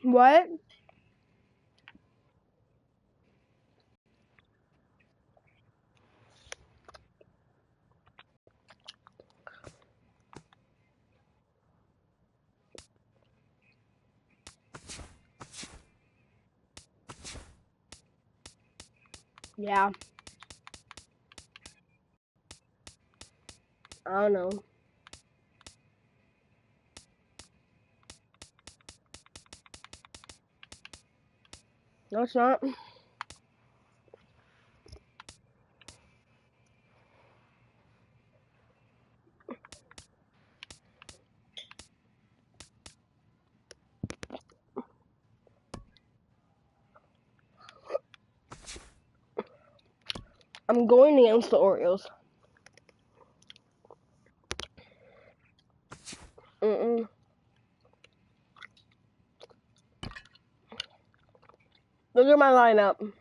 What? Yeah. I don't know. No, it's not. I'm going against the Orioles. Mm-mm. Look at my lineup.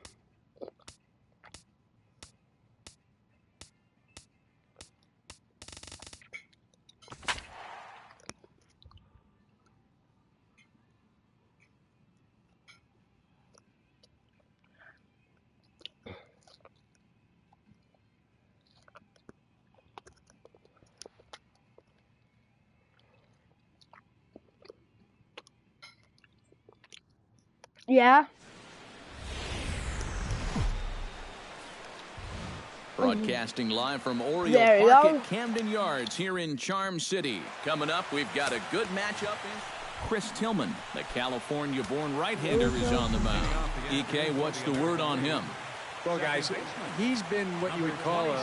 Yeah. Broadcasting live from Oriole Park at Camden Yards here in Charm City. Coming up, we've got a good matchup. Chris Tillman, the California-born right-hander, is on the mound. EK, what's the word on him? Well, guys, he's been what you would call a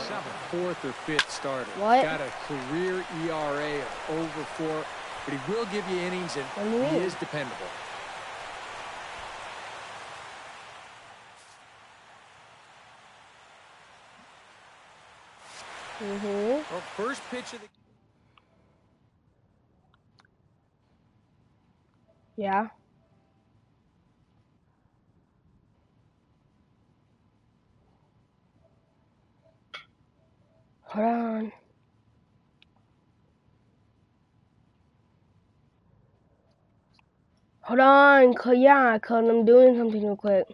fourth or fifth starter. What? Got a career ERA of over 4, but he will give you innings, and he is dependable. Well, first pitch of the... Yeah. Hold on. Hold on. Yeah, cause I'm doing something real quick.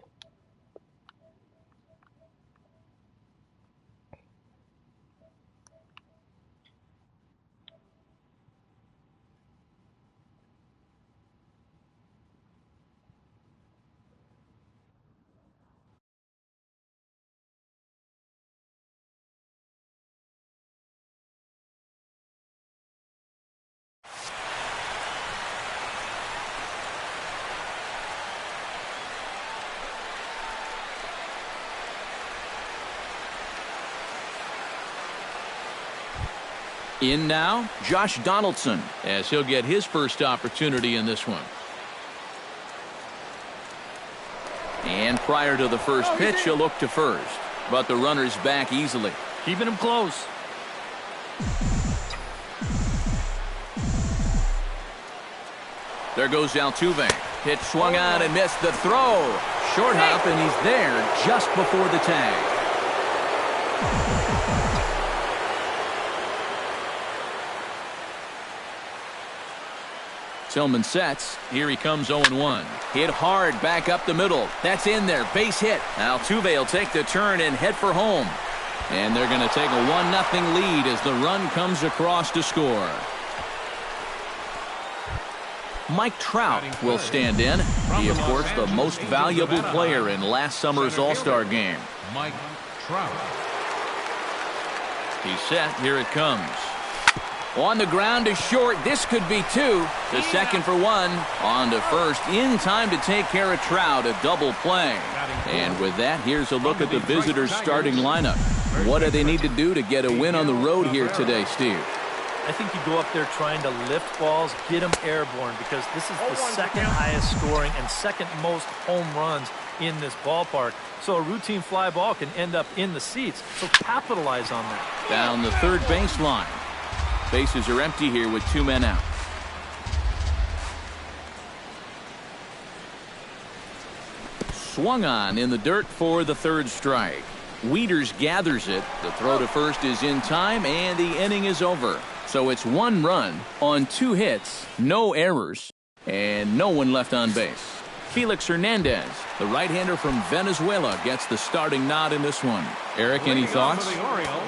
In now, Josh Donaldson, as he'll get his first opportunity in this one. And prior to the first pitch, he'll look to first. But the runner's back easily. Keeping him close. There goes Altuve. Pitch swung on and missed the throw. Short hop, and he's there just before the tag. Tillman sets. Here he comes 0-1. Hit hard back up the middle. That's in there. Base hit. Altuve will take the turn and head for home. And they're going to take a 1-0 lead as the run comes across to score. Mike Trout will stand in. He, of course, the most valuable player in last summer's All-Star game. Mike Trout. He's set. Here it comes. On the ground to short. This could be 2. The second for 1. On to first. In time to take care of Trout. A double play. And with that, here's a look at the visitors' starting lineup. What do they need to do to get a win on the road here today, Steve? I think you go up there trying to lift balls, get them airborne, because this is the second highest scoring and second most home runs in this ballpark. So a routine fly ball can end up in the seats. So capitalize on that. Down the third baseline. Bases are empty here with 2 men out. Swung on in the dirt for the third strike. Wieters gathers it. The throw to first is in time, and the inning is over. So it's 1 run on 2 hits, no errors, and no one left on base. Felix Hernandez, the right-hander from Venezuela, gets the starting nod in this one. Eric, any thoughts?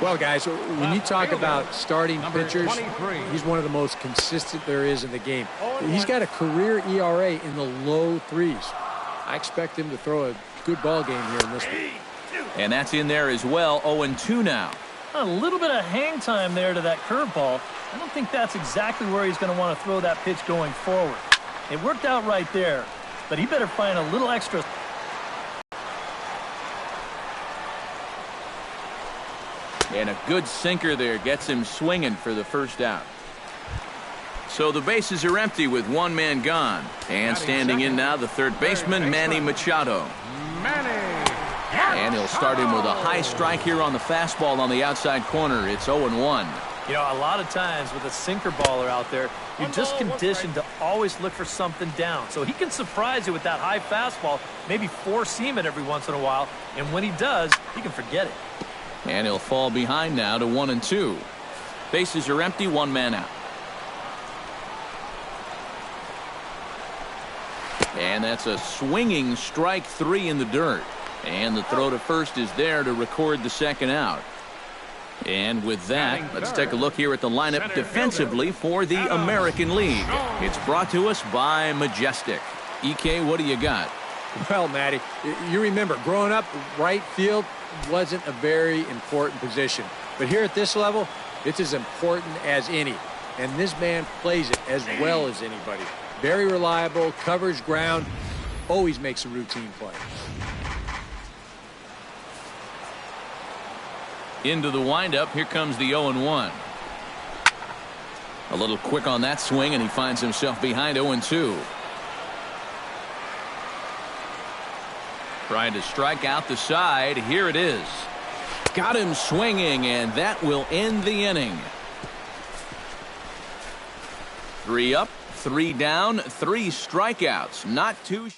Well, guys, when you talk about starting pitchers, he's one of the most consistent there is in the game. He's got a career ERA in the low 3s. I expect him to throw a good ball game here in this one. And that's in there as well. 0-2 now. A little bit of hang time there to that curveball. I don't think that's exactly where he's going to want to throw that pitch going forward. It worked out right there, but he better find a little extra. And a good sinker there gets him swinging for the first out. So the bases are empty with one man gone. And standing in now, the third baseman, Manny Machado. And he'll start him with a high strike here on the fastball on the outside corner. It's 0-1. You know, a lot of times with a sinker baller out there, you're just conditioned to always look for something down. So he can surprise you with that high fastball, maybe four-seam it every once in a while. And when he does, you can forget it. And he'll fall behind now to 1-2. Bases are empty, one man out. And that's a swinging strike 3 in the dirt. And the throw to first is there to record the second out. And with that, let's take a look here at the lineup defensively for the American League. It's brought to us by Majestic. EK, what do you got? Well, Matty, you remember, growing up, right field wasn't a very important position. But here at this level, it's as important as any. And this man plays it as well as anybody. Very reliable, covers ground, always makes a routine play. Into the windup, here comes the 0-1. A little quick on that swing, and he finds himself behind 0-2. Trying to strike out the side. Here it is. Got him swinging, and that will end the inning. 3 up, 3 down, 3 strikeouts. Not too.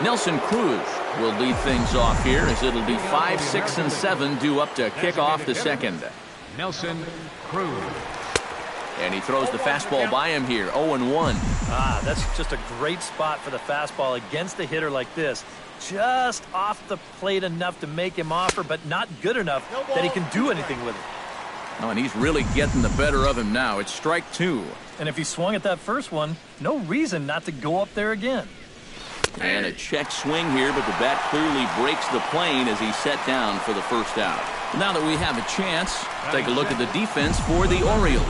Nelson Cruz will lead things off here as it'll be 5, 6, and 7 due up to kick off the second. Nelson Cruz. And he throws the fastball by him here. 0-1. That's just a great spot for the fastball against a hitter like this. Just off the plate enough to make him offer, but not good enough that he can do anything with it. Oh, and he's really getting the better of him now. It's strike 2. And if he swung at that first one, no reason not to go up there again. And a check swing here, but the bat clearly breaks the plane as he's set down for the first out. Now that we have a chance, take a look at the defense for the Orioles.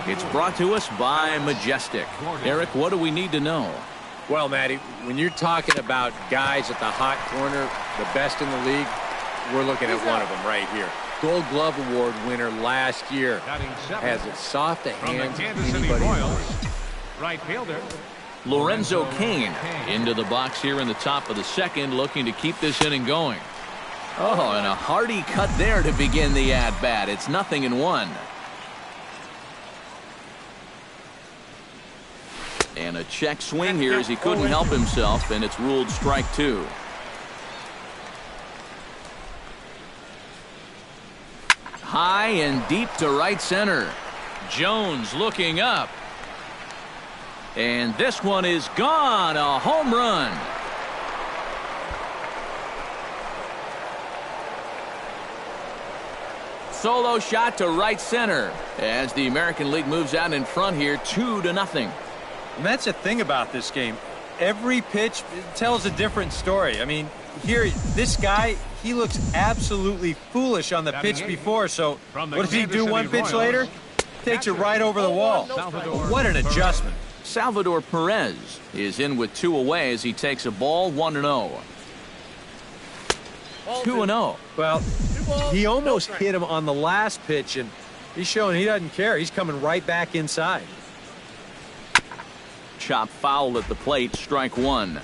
It's brought to us by Majestic. Eric, what do we need to know? Well, Matty, when you're talking about guys at the hot corner, the best in the league, we're looking at one of them right here. Gold Glove Award winner last year. Has as soft a hand as anybody knows. Right fielder. Lorenzo Cain into the box here in the top of the second, looking to keep this inning going. Oh, and a hearty cut there to begin the at-bat. It's 0-1. And a check swing here as he couldn't help himself, and it's ruled strike 2. High and deep to right center. Jones looking up. And this one is gone. A home run. Solo shot to right center as the American League moves out in front here 2-0. And that's the thing about this game. Every pitch tells a different story. I mean, here, this guy, he looks absolutely foolish on the pitch before. So what does he do one pitch later? Takes it right over the wall. What an adjustment. Salvador Perez is in with 2 away as he takes a ball 1-0. 2-0. Well, he almost hit him on the last pitch, and he's showing he doesn't care. He's coming right back inside. Chop foul at the plate, strike 1.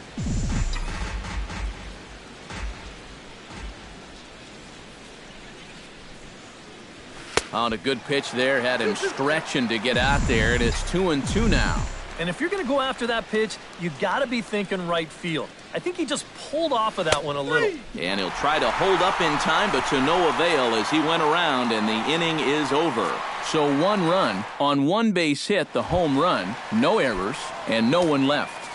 On a good pitch there, had him stretching to get out there, and it's 2-2 now. And if you're going to go after that pitch, you got to be thinking right field. I think he just pulled off of that one a little. And he'll try to hold up in time, but to no avail as he went around, and the inning is over. So 1 run on 1 base hit, the home run, no errors, and no one left.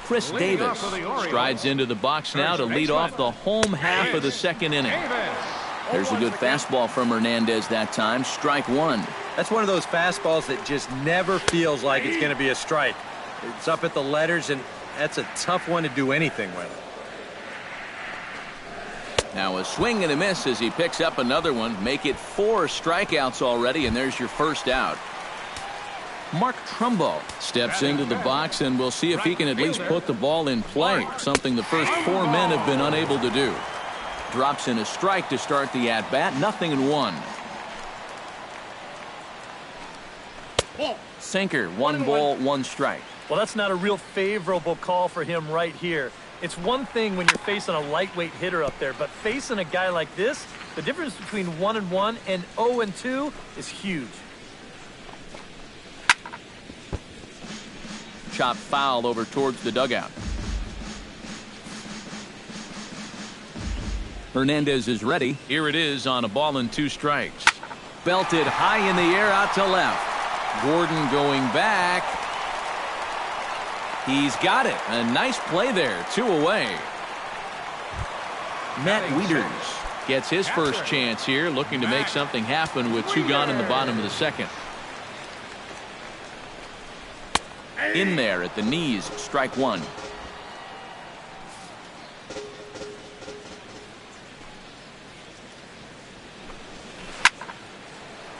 Chris Davis strides into the box now to lead off the home half of the second inning. There's a good fastball from Hernandez that time. Strike one. That's one of those fastballs that just never feels like it's going to be a strike. It's up at the letters, and that's a tough one to do anything with. Now a swing and a miss as he picks up another one. Make it 4 strikeouts already, and there's your first out. Mark Trumbo steps into the box, and we'll see if he can at least put the ball in play, something the first 4 men have been unable to do. Drops in a strike to start the at-bat. 0-1. Sinker, 1 ball, 1 strike. Well, that's not a real favorable call for him right here. It's one thing when you're facing a lightweight hitter up there, but facing a guy like this, the difference between 1-1 and 0-2 is huge. Chop foul over towards the dugout. Hernandez is ready. Here it is on a ball and 2 strikes. Belted high in the air out to left. Gordon going back. He's got it. A nice play there. 2 away. Matt Wieters gets his first chance here, looking to make something happen with 2 gone in the bottom of the second. In there at the knees, strike 1.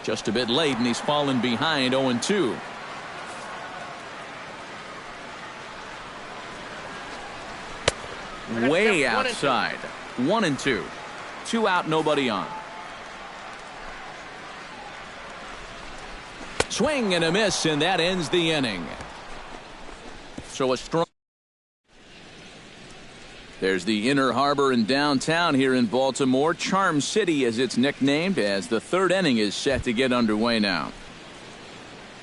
Just a bit late, and he's fallen behind 0-2. Way outside. 1-2. 2 out, nobody on. Swing and a miss, and that ends the inning. So a strong. There's the Inner Harbor in downtown here in Baltimore. Charm City, as it's nicknamed, as the 3rd inning is set to get underway now.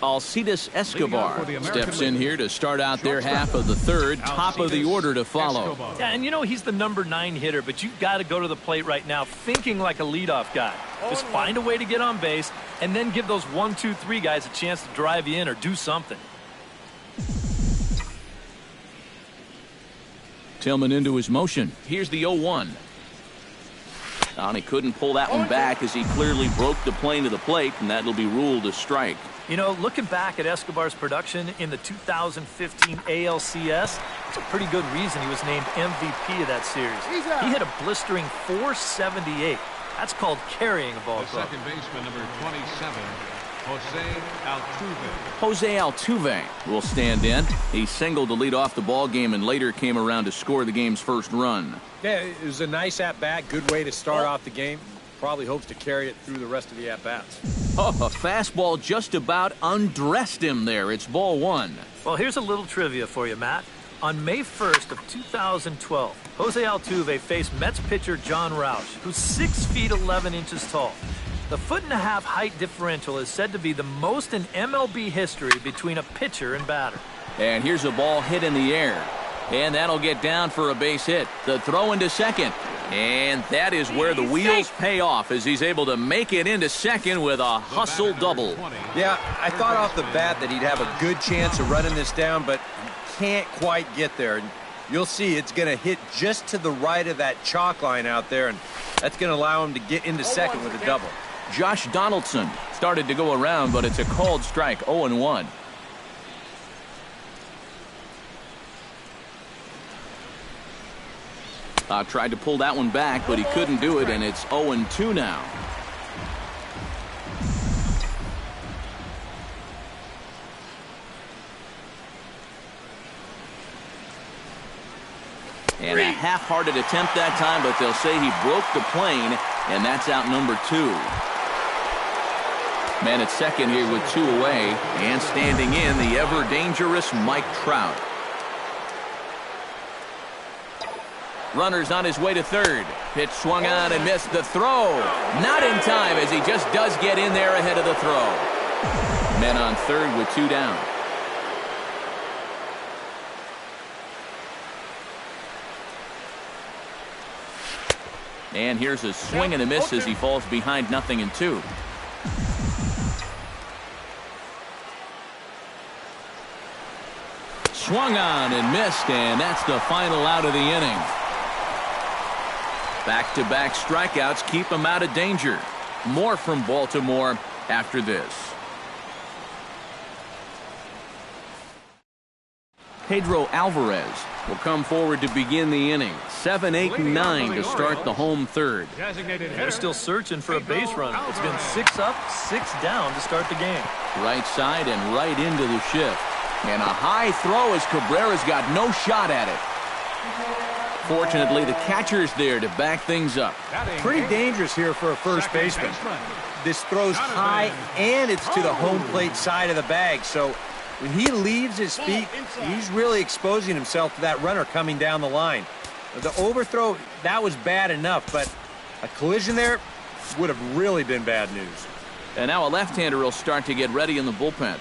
Alcides Escobar steps in here to start out their half of the 3rd. Top of the order to follow. Yeah, and you know he's the number 9 hitter, but you've got to go to the plate right now thinking like a leadoff guy. Just find a way to get on base and then give those 1, 2, 3 guys a chance to drive you in or do something. Tillman into his motion. Here's the 0-1. And he couldn't pull that one back as he clearly broke the plane to the plate, and that'll be ruled a strike. You know, looking back at Escobar's production in the 2015 ALCS, it's a pretty good reason he was named MVP of that series. He hit a blistering .478. That's called carrying a ball club. Second baseman, number 27, Jose Altuve. Jose Altuve will stand in. He singled to lead off the ball game and later came around to score the game's first run. Yeah, it was a nice at-bat. Good way to start off the game. Probably hopes to carry it through the rest of the at-bats. Oh, a fastball just about undressed him there. It's ball 1. Well, here's a little trivia for you, Matt. On May 1st of 2012, Jose Altuve faced Mets pitcher John Roush, who's 6 feet 11 inches tall. The 1.5-foot height differential is said to be the most in MLB history between a pitcher and batter. And here's a ball hit in the air. And that'll get down for a base hit. The throw into second. And that is where the wheels pay off as he's able to make it into second with a hustle double. Yeah, I thought off the bat that he'd have a good chance of running this down, but can't quite get there. And you'll see it's going to hit just to the right of that chalk line out there, and that's going to allow him to get into second with a double. Josh Donaldson started to go around, but it's a called strike. 0-1. Tried to pull that one back, but he couldn't do it, and it's 0-2 now. And a half-hearted attempt that time, but they'll say he broke the plane, and that's out number 2. Man at second here with 2 away, and standing in the ever-dangerous Mike Trout. Runner's on his way to third. Pitch swung on and missed the throw. Not in time as he just does get in there ahead of the throw. Men on third with 2 down. And here's a swing and a miss as he falls behind 0-2. Swung on and missed, and that's the final out of the inning. Back-to-back strikeouts keep him out of danger. More from Baltimore after this. Pedro Alvarez will come forward to begin the inning. 7, 8, 9 to start the home third. They're still searching for a base runner. It's been 6 up, 6 down to start the game. Right side and right into the shift. And a high throw as Cabrera's got no shot at it. Fortunately, the catcher's there to back things up. Pretty dangerous here for a first baseman. This throw's high, and it's to the home plate side of the bag. So when he leaves his feet, he's really exposing himself to that runner coming down the line. The overthrow, that was bad enough, but a collision there would have really been bad news. And now a left-hander will start to get ready in the bullpen.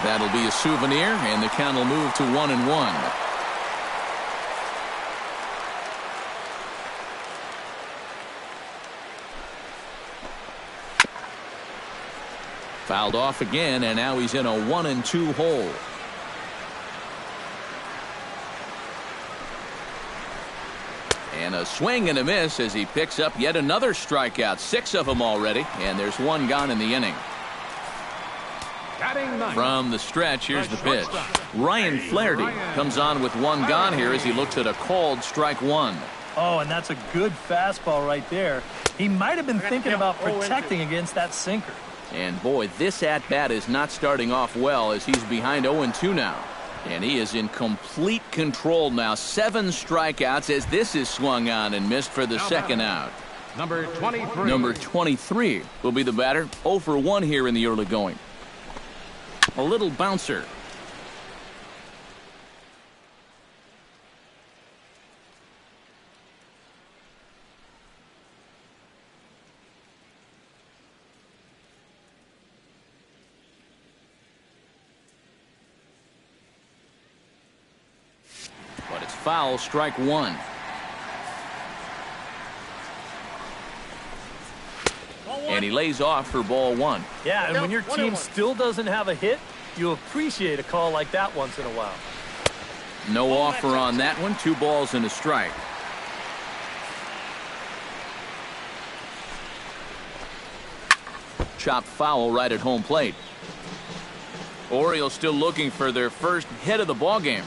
That'll be a souvenir, and the count will move to 1-1. Fouled off again, and now he's in a 1-2 hole. And a swing and a miss as he picks up yet another strikeout. 6 of them already, and there's 1 gone in the inning. From the stretch, here's the pitch. Ryan Flaherty comes on with 1 gone here as he looks at a called strike 1. Oh, and that's a good fastball right there. He might have been thinking about protecting against that sinker. And boy, this at-bat is not starting off well as he's behind 0-2 now. And he is in complete control now. 7 strikeouts as this is swung on and missed for the second out. Number 23. Number 23 will be the batter. 0 for 1 here in the early going. A little bouncer. But it's foul, strike 1. And he lays off for ball 1. Yeah, and when your team still doesn't have a hit, you appreciate a call like that once in a while. No offer on that one. 2 balls and a strike. Chopped foul right at home plate. Orioles still looking for their first hit of the ball game.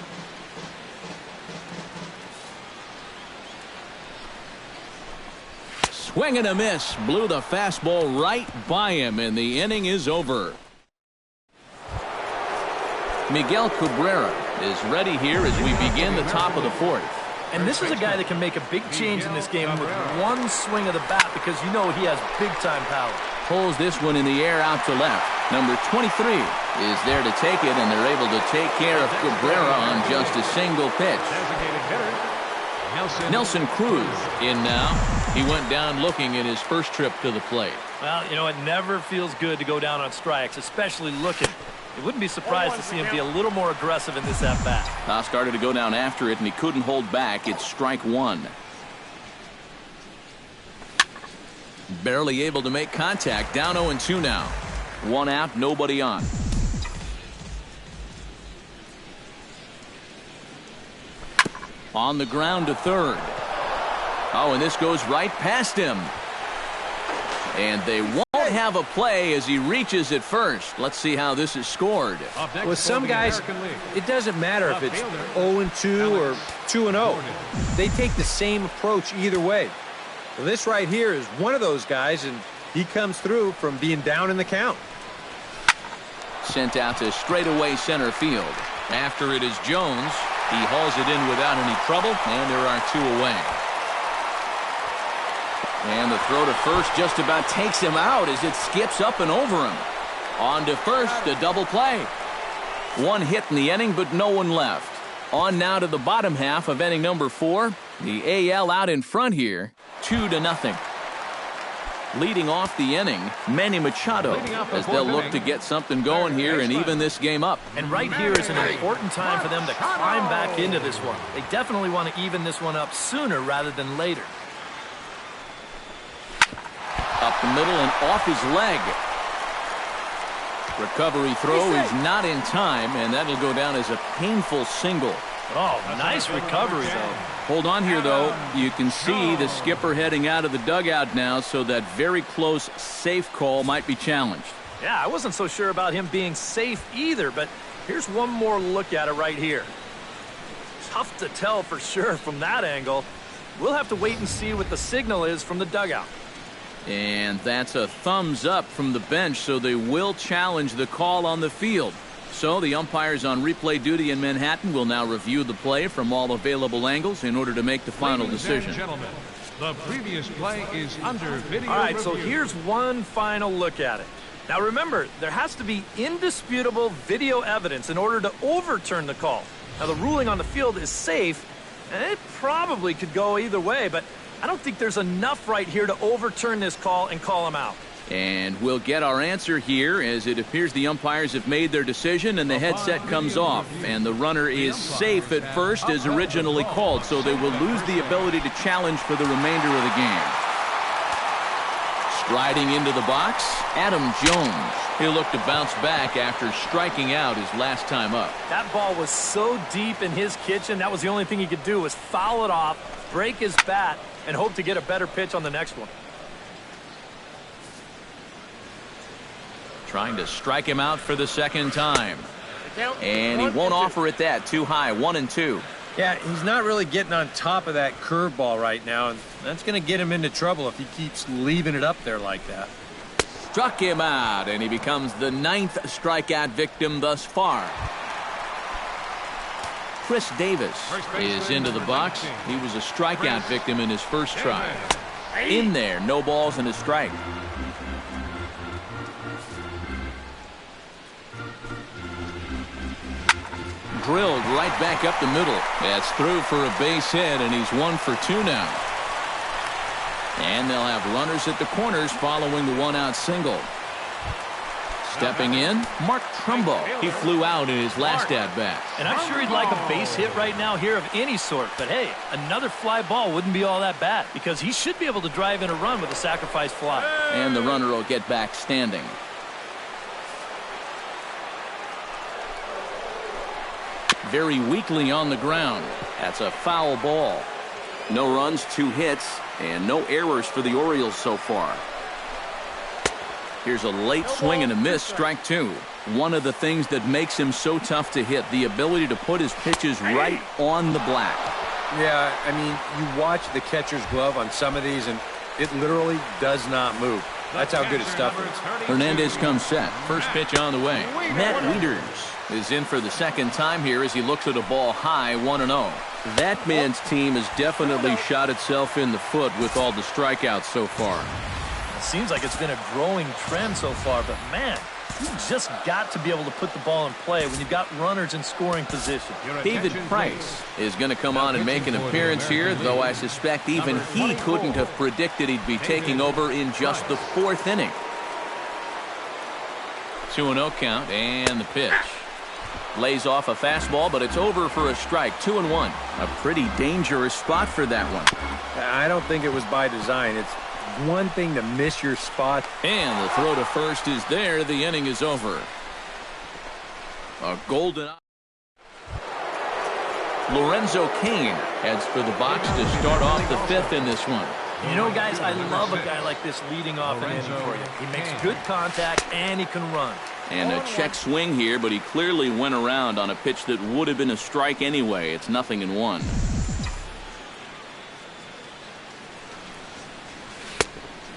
Swing and a miss. Blew the fastball right by him, and the inning is over. Miguel Cabrera is ready here as we begin the top of the 4th. And this is a guy that can make a big change in this game with 1 swing of the bat because you know he has big-time power. Pulls this one in the air out to left. Number 23 is there to take it, and they're able to take care of Cabrera on just a single pitch. Nelson Cruz in now. He went down looking at his first trip to the plate. Well, you know, it never feels good to go down on strikes, especially looking. You wouldn't be surprised to see him be a little more aggressive in this at-bat. Now started to go down after it, and he couldn't hold back. It's strike 1. Barely able to make contact. Down 0-2 now. 1 out, nobody on. On the ground to third. Oh, and this goes right past him. And they won't have a play as he reaches at first. Let's see how this is scored. With some guys, it doesn't matter if it's 0-2 or 2-0. They take the same approach either way. Well, this right here is one of those guys, and he comes through from being down in the count. Sent out to straightaway center field. After it is Jones. He hauls it in without any trouble, and there are 2 away. And the throw to first just about takes him out as it skips up and over him. On to first, a double play. 1 hit in the inning, but no one left. On now to the bottom half of inning number 4. The AL out in front here, 2-0. Leading off the inning, Manny Machado, as they'll look to get something going here and even this game up. And right here is an important time for them to climb back into this one. They definitely want to even this one up sooner rather than later. Up the middle and off his leg. Recovery throw is not in time, and that'll go down as a painful single. Oh, nice recovery, though. Hold on here, though. You can see the skipper heading out of the dugout now, so that very close safe call might be challenged. Yeah, I wasn't so sure about him being safe either, but here's one more look at it right here. Tough to tell for sure from that angle. We'll have to wait and see what the signal is from the dugout. And that's a thumbs up from the bench, so they will challenge the call on the field. So the umpires on replay duty in Manhattan will now review the play from all available angles in order to make the final decision. Gentlemen, the previous play is under video All right, review. so here's one final look at it. Now remember, there has to be indisputable video evidence in order to overturn the call. Now the ruling on the field is safe, and it probably could go either way, but I don't think there's enough right here to overturn this call and call him out. And we'll get our answer here, as it appears the umpires have made their decision and the headset comes off. And the runner is safe at first as originally called, so they will lose the ability to challenge for the remainder of the game. Striding into the box, Adam Jones. He'll look to bounce back after striking out his last time up. That ball was so deep in his kitchen, that was the only thing he could do was foul it off, break his bat, and hope to get a better pitch on the next one. Trying to strike him out for the second time. And he won't offer it that. Too high, 1-2. Yeah, he's not really getting on top of that curveball right now, and that's going to get him into trouble if he keeps leaving it up there like that. Struck him out, and he becomes the 9th strikeout victim thus far. Chris Davis is into the box. He was a strikeout victim in his first try. In there, no balls and a strike. Drilled right back up the middle. That's through for a base hit, and he's 1 for 2 now. And they'll have runners at the corners following the one-out single. Stepping in, Mark Trumbo. He flew out in his last at-bat. And I'm sure he'd like a base hit right now here of any sort. But hey, another fly ball wouldn't be all that bad, because he should be able to drive in a run with a sacrifice fly. And the runner will get back standing. Very weakly on the ground. That's a foul ball. No runs, 2 hits, and no errors for the Orioles so far. Here's a late swing and a miss, strike 2. One of the things that makes him so tough to hit, the ability to put his pitches right on the black. Yeah, I mean, you watch the catcher's glove on some of these, and it literally does not move. That's how good his stuff is. Hernandez comes set. First pitch on the way. Matt Wieters is in for the second time here as he looks at a ball high, 1-0. That man's team has definitely shot itself in the foot with all the strikeouts so far. It seems like it's been a growing trend so far, but man, you just got to be able to put the ball in play when you've got runners in scoring position. David Price is going to come on and make an appearance here, though I suspect even he couldn't have predicted he'd be taking over in just the 4th inning. 2-0 count, and the pitch. Lays off a fastball, but it's over for a strike. 2-1. A pretty dangerous spot for that one. I don't think it was by design. It's one thing to miss your spot. And the throw to first is there. The inning is over. A golden. Lorenzo Cain heads for the box to start off the 5th in this one. You know, guys, I love a guy like this leading off an inning for you. He makes good contact, and he can run. And a check swing here, but he clearly went around on a pitch that would have been a strike anyway. It's 0-1.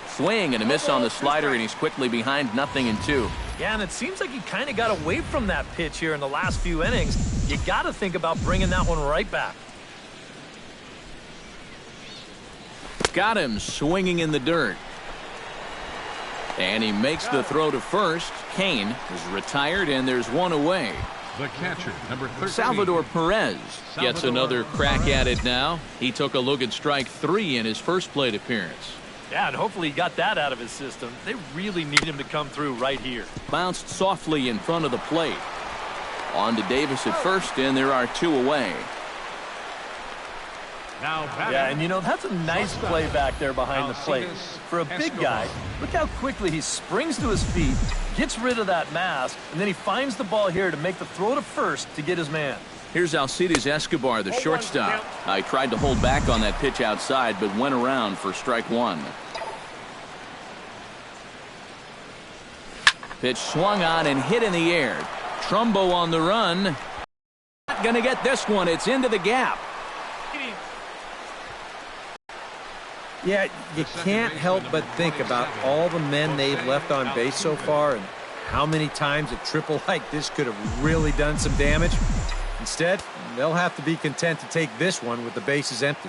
Swing and a miss on the slider, and he's quickly behind 0-2. Yeah, and it seems like he kind of got away from that pitch here in the last few innings. You got to think about bringing that one right back. Got him swinging in the dirt. And he makes the throw to first. Cain is retired, and there's one away. The catcher, number 13. Salvador Perez gets another crack at it now. He took a look at strike 3 in his first plate appearance. Yeah, and hopefully he got that out of his system. They really need him to come through right here. Bounced softly in front of the plate. On to Davis at first, and there are 2 away. Yeah, and you know, that's a nice play back there behind the plate. For a big guy, look how quickly he springs to his feet, gets rid of that mass, and then he finds the ball here to make the throw to first to get his man. Here's Alcides Escobar, the shortstop. I tried to hold back on that pitch outside, but went around for strike one. Pitch swung on and hit in the air. Trumbo on the run. Not going to get this one. It's into the gap. Yeah, you can't help but think about all the men they've left on base so far and how many times a triple like this could have really done some damage. Instead, they'll have to be content to take this one with the bases empty.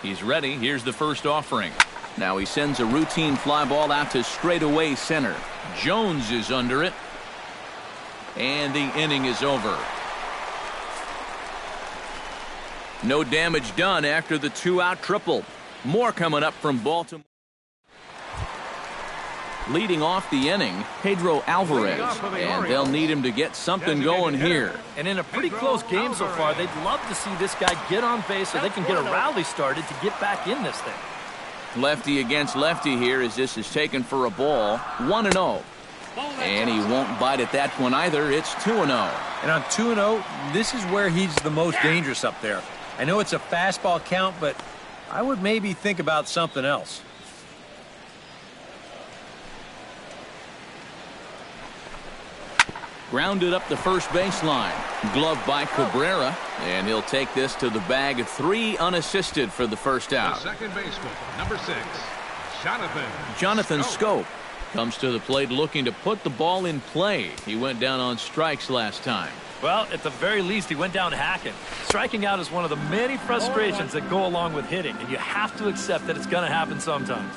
He's ready. Here's the first offering. Now he sends a routine fly ball out to straightaway center. Jones is under it. And the inning is over. No damage done after the two-out triple. More coming up from Baltimore. Leading off the inning, Pedro Alvarez. And they'll need him to get something going here. And in a pretty close game so far, they'd love to see this guy get on base so they can get a rally started to get back in this thing. Lefty against lefty here as this is taken for a ball. 1-0. And he won't bite at that one either. It's 2-0. And on 2-0, this is where he's the most dangerous up there. I know it's a fastball count, but I would maybe think about something else. Grounded up the first baseline. Glove by Cabrera. And he'll take this to the bag. 3 unassisted for the first out. The second baseman, number 6, Jonathan Schoop comes to the plate looking to put the ball in play. He went down on strikes last time. Well, at the very least, he went down hacking. Striking out is one of the many frustrations that go along with hitting, and you have to accept that it's going to happen sometimes.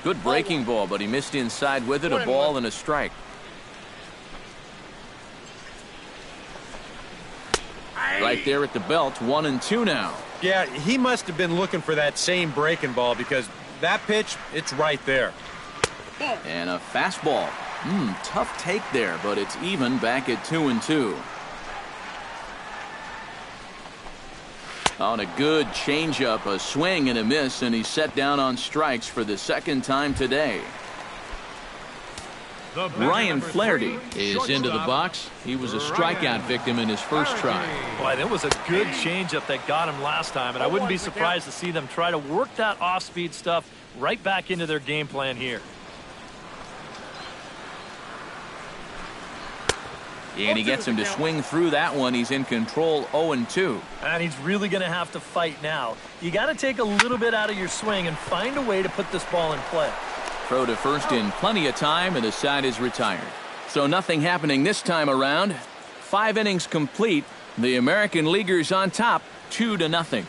Good breaking ball, but he missed inside with it. A ball and a strike. Right there at the belt. 1-2 now. Yeah, he must have been looking for that same breaking ball because that pitch, it's right there. And a fastball. Tough take there, but it's even back at 2-2. On a good changeup, a swing and a miss, and he's set down on strikes for the second time today. Ryan Flaherty is into the box. He was a strikeout victim in his first try. Boy, that was a good changeup that got him last time, and I wouldn't be surprised to see them try to work that off-speed stuff right back into their game plan here. And he gets him to swing through that one. He's in control. 0-2. And he's really going to have to fight now. You got to take a little bit out of your swing and find a way to put this ball in play. Throw to first in plenty of time, and the side is retired. So nothing happening this time around. 5 innings complete. The American Leaguers on top, 2-0.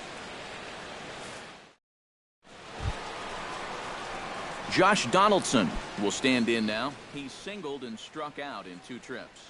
Josh Donaldson will stand in now. He's singled and struck out in 2 trips.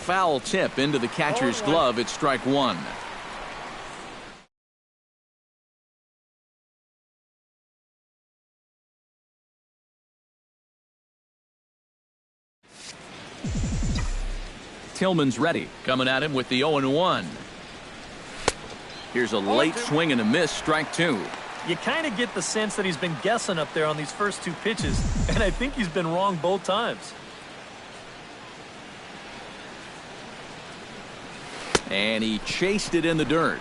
foul tip into the catcher's glove. It's strike one. Tillman's ready, coming at him with the 0-1. Here's a late swing and a miss, strike two. You kind of get the sense that he's been guessing up there on these first two pitches, and I think he's been wrong both times. And he chased it in the dirt.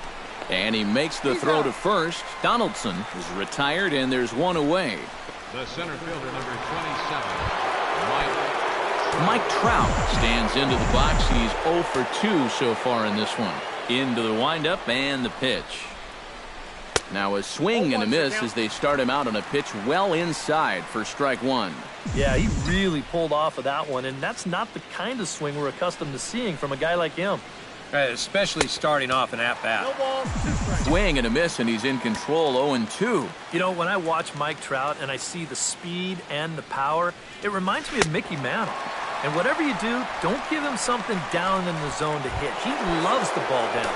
And he makes the throw to first. Donaldson is retired, and there's one away. The center fielder, number 27, Mike Trout stands into the box. He's 0 for 2 so far in this one. Into the windup and the pitch. Now a swing and a miss as they start him out on a pitch well inside for strike one. Yeah, he really pulled off of that one, and that's not the kind of swing we're accustomed to seeing from a guy like him. Especially starting off an at-bat. Swing and a miss, and he's in control, 0-2. You know, when I watch Mike Trout and I see the speed and the power, it reminds me of Mickey Mantle. And whatever you do, don't give him something down in the zone to hit. He loves the ball down.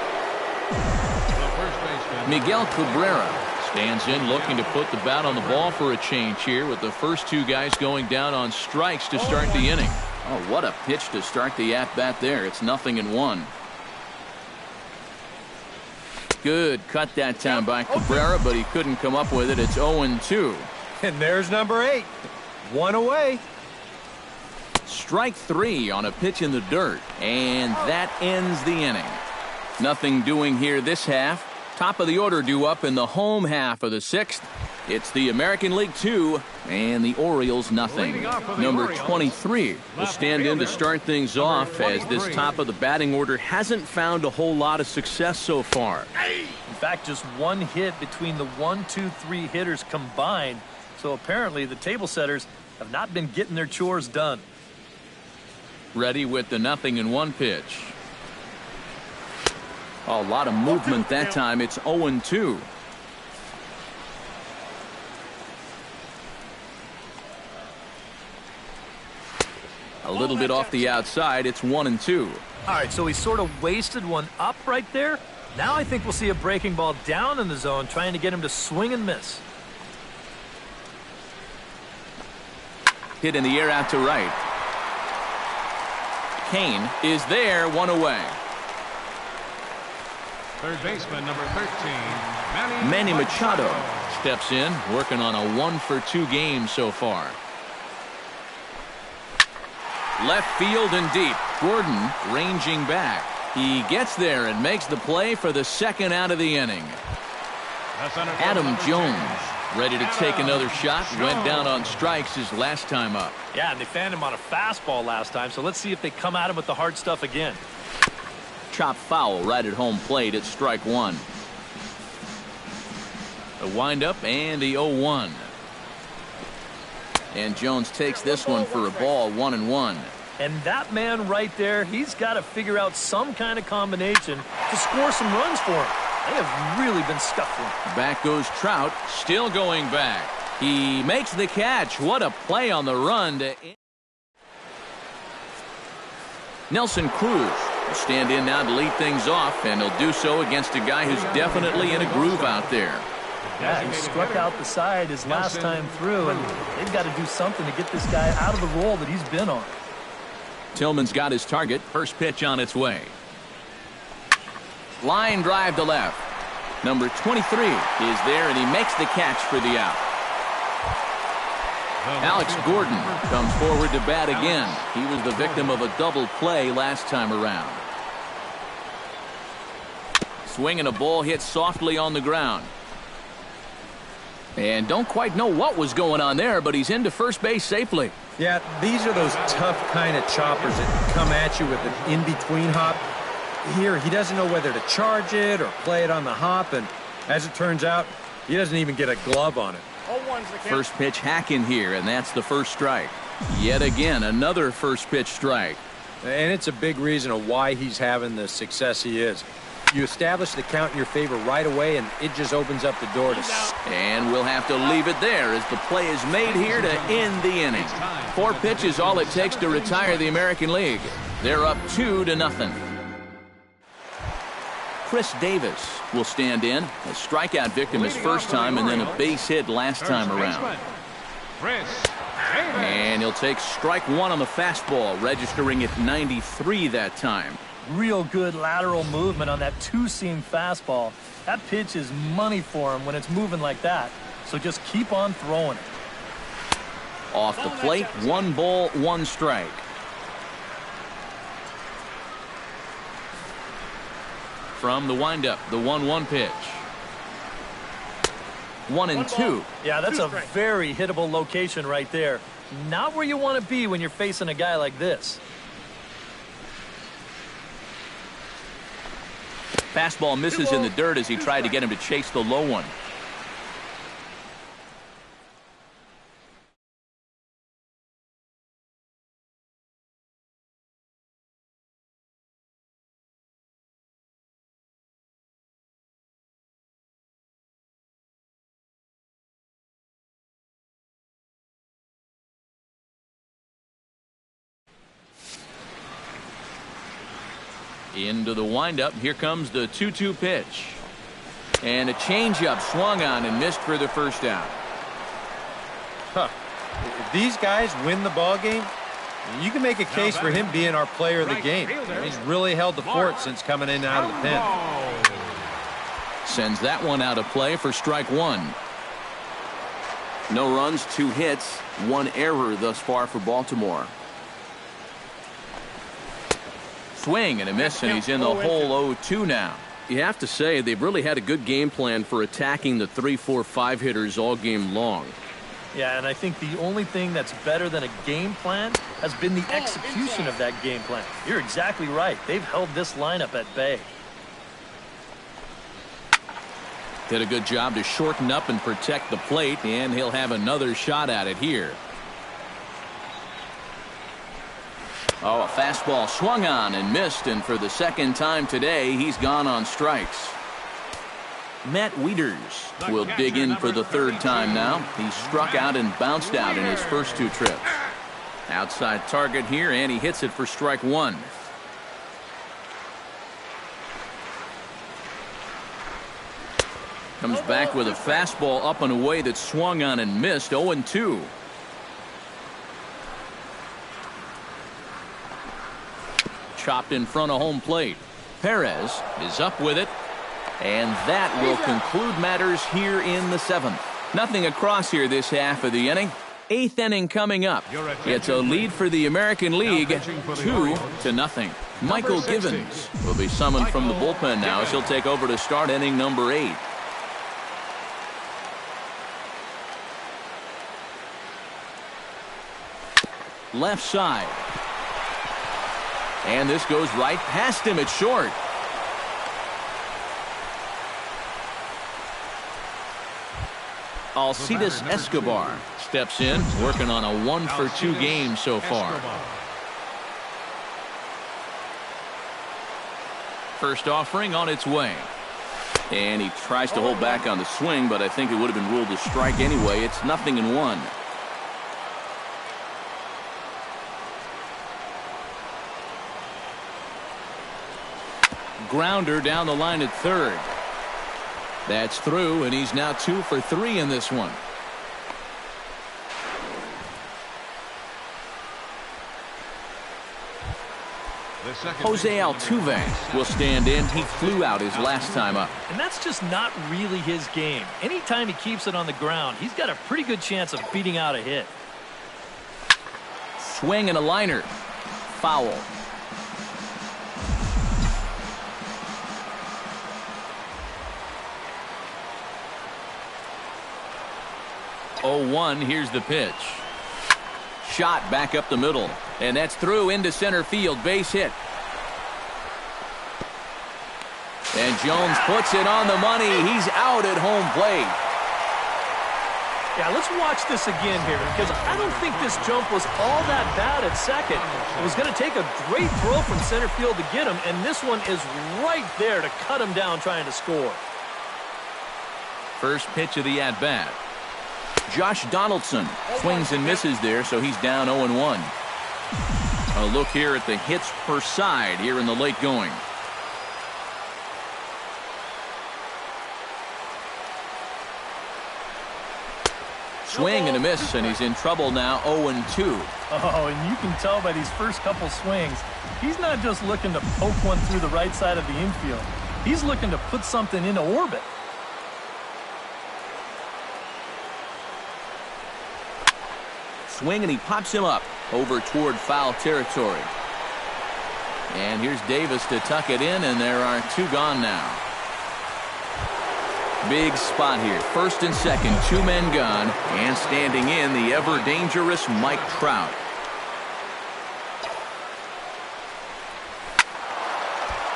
Miguel Cabrera stands in looking to put the bat on the ball for a change here with the first two guys going down on strikes to start the inning. Oh, what a pitch to start the at-bat there. It's 0-1. Good cut that time by Cabrera, but he couldn't come up with it. It's 0-2. And there's number 8. One away. Strike three on a pitch in the dirt, and that ends the inning. Nothing doing here this half. Top of the order due up in the home half of the sixth. It's the American League 2 and the Orioles nothing. Number 23 will stand in to start things off as this top of the batting order hasn't found a whole lot of success so far. In fact, just one hit between the 1, 2, 3 hitters combined. So apparently the table setters have not been getting their chores done. Ready with the 0-1 pitch. A lot of movement that time. It's 0-2. A little bit off the outside. It's 1-2. All right, so he sort of wasted one up right there. Now I think we'll see a breaking ball down in the zone, trying to get him to swing and miss. Hit in the air out to right. Kane is there, one away. third baseman, number 13, Manny Machado steps in, working on a 1 for 2 game so far. Left field and deep. Gordon ranging back. He gets there and makes the play for the second out of the inning. Adam Jones ready to take another shot. Went down on strikes his last time up. Yeah, and they fanned him on a fastball last time, so let's see if they come at him with the hard stuff again. Chop foul right at home plate. It's strike one. A windup and the 0-1. And Jones takes this one for a ball, 1-1. And that man right there, he's got to figure out some kind of combination to score some runs for him. They have really been scuffling. Back goes Trout, still going back. He makes the catch. What a play on the run. Nelson Cruz will stand in now to lead things off, and he'll do so against a guy who's definitely in a groove out there. Yeah, he struck out the side his last time through, and they've got to do something to get this guy out of the role that he's been on. Tillman's got his target. First pitch on its way. Line drive to left. Number 23 is there, and he makes the catch for the out. Alex Gordon comes forward to bat again. He was the victim of a double play last time around. Swing and a ball hit softly on the ground. And don't quite know what was going on there, but he's into first base safely. Yeah, these are those tough kind of choppers that come at you with an in-between hop. Here, he doesn't know whether to charge it or play it on the hop, and as it turns out, he doesn't even get a glove on it. First pitch hack in here, and that's the first strike. Yet again, another first pitch strike. And it's a big reason of why he's having the success he is. You establish the count in your favor right away, and it just opens up the door to... And we'll have to leave it there as the play is made here to end the inning. 4 pitches all it takes to retire the American League. They're up 2-0. Chris Davis will stand in. A strikeout victim his first time and then a base hit last time around. And he'll take strike one on the fastball, registering at 93 that time. Real good lateral movement on that two-seam fastball. That pitch is money for him when it's moving like that. So just keep on throwing it. Off the plate, 1 ball, 1 strike. From the windup, the 1-1 pitch. 1-2. Yeah, that's a very hittable location right there. Not where you want to be when you're facing a guy like this. Fastball misses in the dirt as he tried to get him to chase the low one. Into the windup. Here comes the 2-2 pitch. And a changeup swung on and missed for the first out. If these guys win the ball game, you can make a case for him being our player of the game. He's really held the fort since coming in and out of the pen. Sends that one out of play for strike one. No runs, 2 hits, 1 error thus far for Baltimore. Swing and a miss, and he's in the hole 0-2 now. You have to say they've really had a good game plan for attacking the 3, 4, 5 hitters all game long. Yeah, and I think the only thing that's better than a game plan has been the execution of that game plan. You're exactly right. They've held this lineup at bay. Did a good job to shorten up and protect the plate, and he'll have another shot at it here. Oh, a fastball swung on and missed, and for the second time today, he's gone on strikes. Matt Wieters will dig in for the 3rd time now. He struck out and bounced out in his first 2 trips. Outside target here, and he hits it for strike 1. Comes back with a fastball up and away that swung on and missed. 0-2. Chopped in front of home plate. Perez is up with it, and that will conclude matters here in the 7th. Nothing across here this half of the inning. 8th inning coming up. It's a lead for the American League, 2-0. Michael Givens will be summoned from the bullpen now as he'll take over to start inning number 8. Left side. And this goes right past him at short. Alcides Escobar steps in, working on a 1-for-2 game so far. First offering on its way. And he tries to hold back on the swing, but I think it would have been ruled a strike anyway. It's 0-1. Grounder down the line at 3rd. That's through, and he's now 2 for 3 in this one. Jose Altuve will stand in. He flew out his last time up. And that's just not really his game. Anytime he keeps it on the ground, he's got a pretty good chance of beating out a hit. Swing and a liner. Foul. Oh-1, here's the pitch. Shot back up the middle, and that's through into center field, base hit. And Jones puts it on the money. He's out at home plate. Yeah, let's watch this again here, because I don't think this jump was all that bad at second. It was going to take a great throw from center field to get him, and this one is right there to cut him down trying to score. First pitch of the at-bat. Josh Donaldson swings and misses there, so he's down 0-1. A look here at the hits per side here in the late going. Swing and a miss, and he's in trouble now, 0-2. Oh, and you can tell by these first couple swings, he's not just looking to poke one through the right side of the infield. He's looking to put something into orbit. Swing, and he pops him up over toward foul territory. And here's Davis to tuck it in, and there are 2 gone now. Big spot here. First and second, 2 men gone, and standing in the ever-dangerous Mike Trout.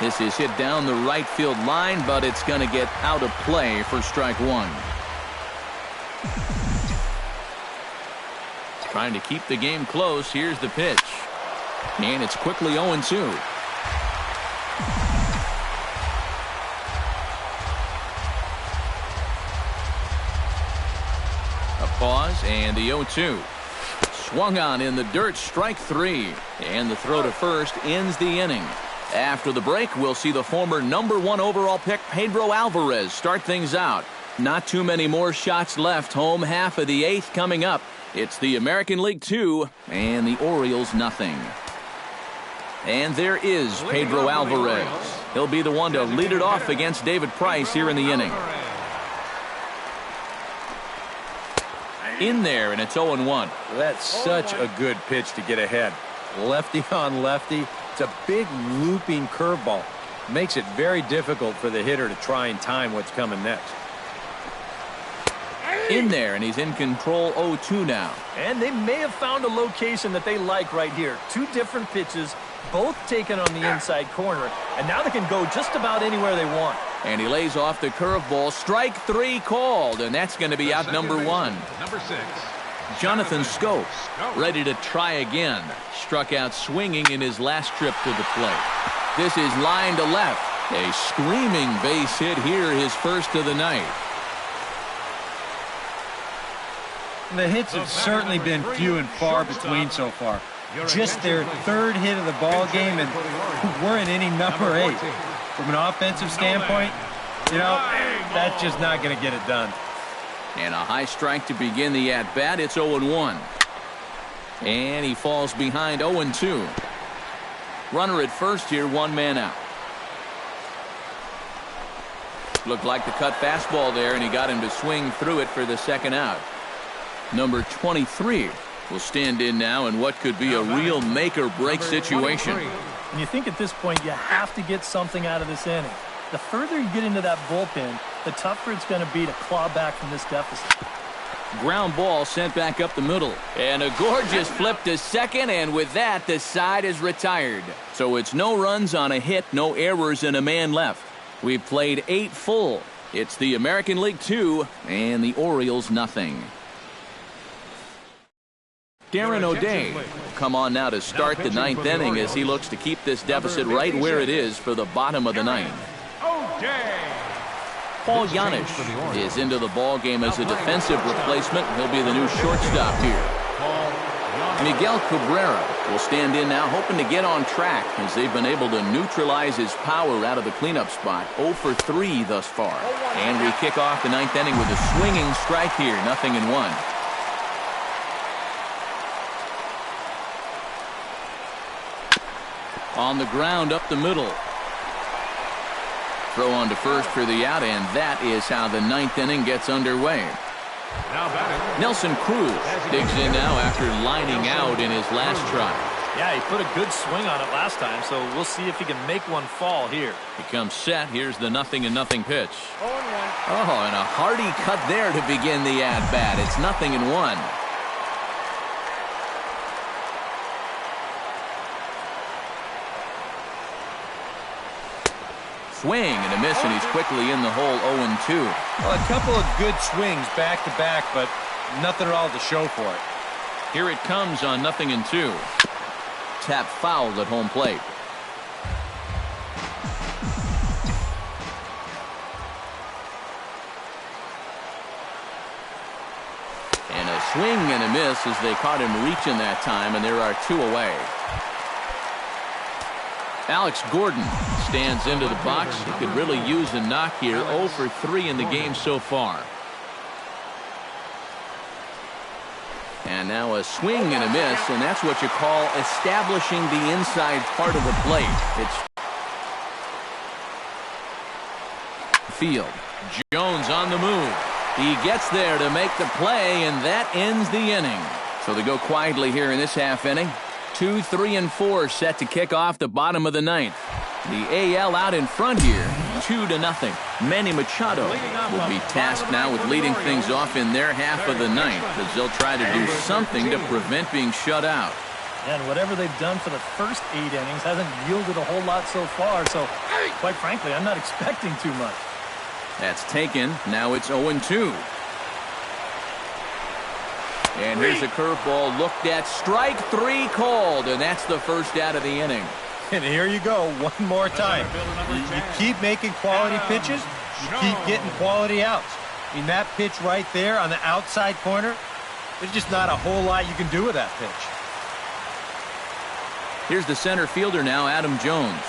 This is hit down the right field line, but it's going to get out of play for strike 1. Trying to keep the game close. Here's the pitch. And it's quickly 0-2. A pause and the 0-2. Swung on in the dirt, strike 3. And the throw to first ends the inning. After the break, we'll see the former #1 overall pick Pedro Alvarez start things out. Not too many more shots left. Home half of the 8th coming up. It's the American League 2 and the Orioles nothing. And there is Pedro Alvarez. He'll be the one to lead it off against David Price here in the inning. In there, and it's 0-1. That's such a good pitch to get ahead. Lefty on lefty. It's a big looping curveball. Makes it very difficult for the hitter to try and time what's coming next. In there, and he's in control, 0-2 now. And they may have found a location that they like right here. 2 different pitches, both taken on the inside corner, and now they can go just about anywhere they want. And he lays off the curveball. Strike 3 called, and that's going to be out #1. Number 6. Jonathan Schoop ready to try again. Struck out swinging in his last trip to the plate. This is line to left. A screaming base hit here, his first of the night. The hits have certainly been few and far between so far. Just their 3rd hit of the ball game, and we're in inning number 8. From an offensive standpoint, you know, that's just not going to get it done. And a high strike to begin the at-bat. It's 0-1. And he falls behind 0-2. Runner at first here, 1 man out. Looked like the cut fastball there, and he got him to swing through it for the 2nd out. Number 23 will stand in now in what could be a real make-or-break situation. And you think at this point you have to get something out of this inning. The further you get into that bullpen, the tougher it's going to be to claw back from this deficit. Ground ball sent back up the middle. And a gorgeous flip to second, and with that, the side is retired. So it's no runs on a hit, no errors, and a man left. We've played 8 full. It's the American League 2 and the Orioles nothing. Darren O'Day will come on now to start the 9th inning as he looks to keep this deficit right where it is for the bottom of the 9th. Paul Janisch is into the ball game as a defensive replacement. He'll be the new shortstop here. Miguel Cabrera will stand in now, hoping to get on track as they've been able to neutralize his power out of the cleanup spot. 0 for 3 thus far. And we kick off the 9th inning with a swinging strike here, 0-1. On the ground up the middle. Throw on to first for the out, and that is how the 9th inning gets underway. Nelson Cruz digs in now after lining out in his last try. Yeah, he put a good swing on it last time, so we'll see if he can make one fall here. He comes set. Here's the 0-0 pitch. Oh, and a hearty cut there to begin the at-bat. It's 0-1. Swing and a miss, and he's quickly in the hole, 0-2. Well, a couple of good swings back-to-back, but nothing at all to show for it. Here it comes on 0-2. Tap fouled at home plate. And a swing and a miss as they caught him reaching that time, and there are 2 away. Alex Gordon stands into the box. He could really use a knock here. 0 for 3 in the game so far. And now a swing and a miss, and that's what you call establishing the inside part of the plate. It's field. Jones on the move. He gets there to make the play, and that ends the inning. So they go quietly here in this half inning. 2, 3, and 4 set to kick off the bottom of the ninth. The AL out in front here, 2-0. Manny Machado will be tasked now with leading things off in their half of the ninth, as they'll try to do something to prevent being shut out. And whatever they've done for the first 8 innings hasn't yielded a whole lot so far, so quite frankly, I'm not expecting too much. That's taken. Now it's 0-2. And here's a curveball looked at. Strike 3 called, and that's the first out of the inning. And here you go, one more time. You keep making quality pitches, you keep getting quality outs. I mean, that pitch right there on the outside corner, there's just not a whole lot you can do with that pitch. Here's the center fielder now, Adam Jones.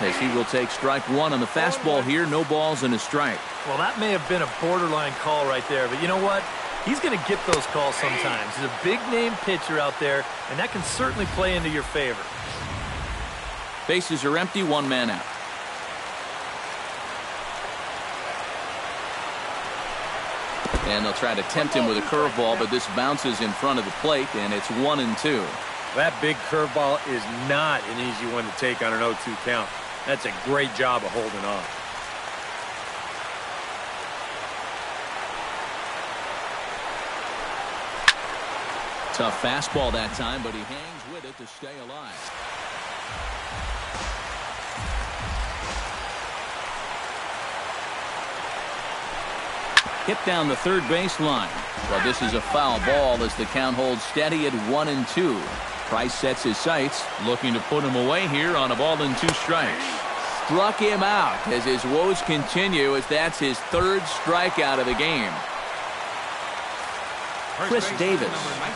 As he will take strike 1 on the fastball here. No balls and a strike. Well, that may have been a borderline call right there, but you know what? He's going to get those calls sometimes. He's a big-name pitcher out there, and that can certainly play into your favor. Bases are empty, 1 man out. And they'll try to tempt him with a curveball, but this bounces in front of the plate, and it's 1-2. That big curveball is not an easy one to take on an 0-2 count. That's a great job of holding on. Tough fastball that time, but he hangs with it to stay alive. Hit down the third base line. Well, this is a foul ball as the count holds steady at 1-2. Price sets his sights, looking to put him away here on a ball and 2 strikes. Struck him out as his woes continue, as that's his 3rd strikeout of the game. Chris Davis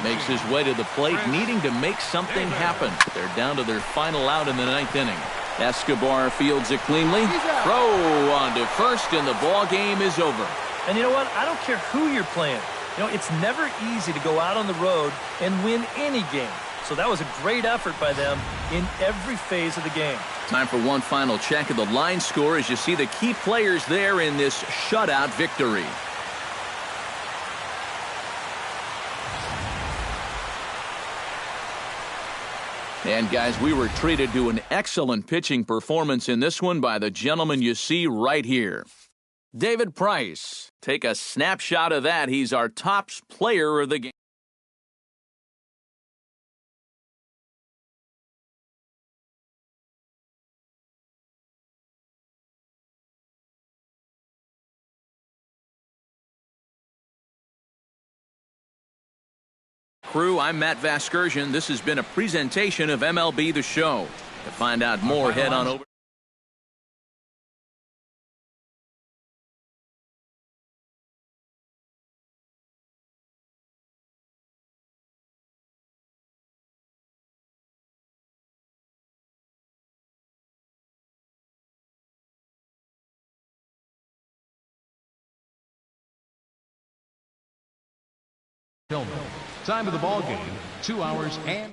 makes his way to the plate, needing to make something happen. They're down to their final out in the 9th inning. Escobar fields it cleanly. Throw on to first, and the ball game is over. And you know what? I don't care who you're playing. You know, it's never easy to go out on the road and win any game. So that was a great effort by them in every phase of the game. Time for one final check of the line score as you see the key players there in this shutout victory. And guys, we were treated to an excellent pitching performance in this one by the gentleman you see right here. David Price. Take a snapshot of that. He's our top player of the game. Crew, I'm Matt Vasgersian. This has been a presentation of MLB The Show. To find out more, head on over. Time of the ball game, 2 hours and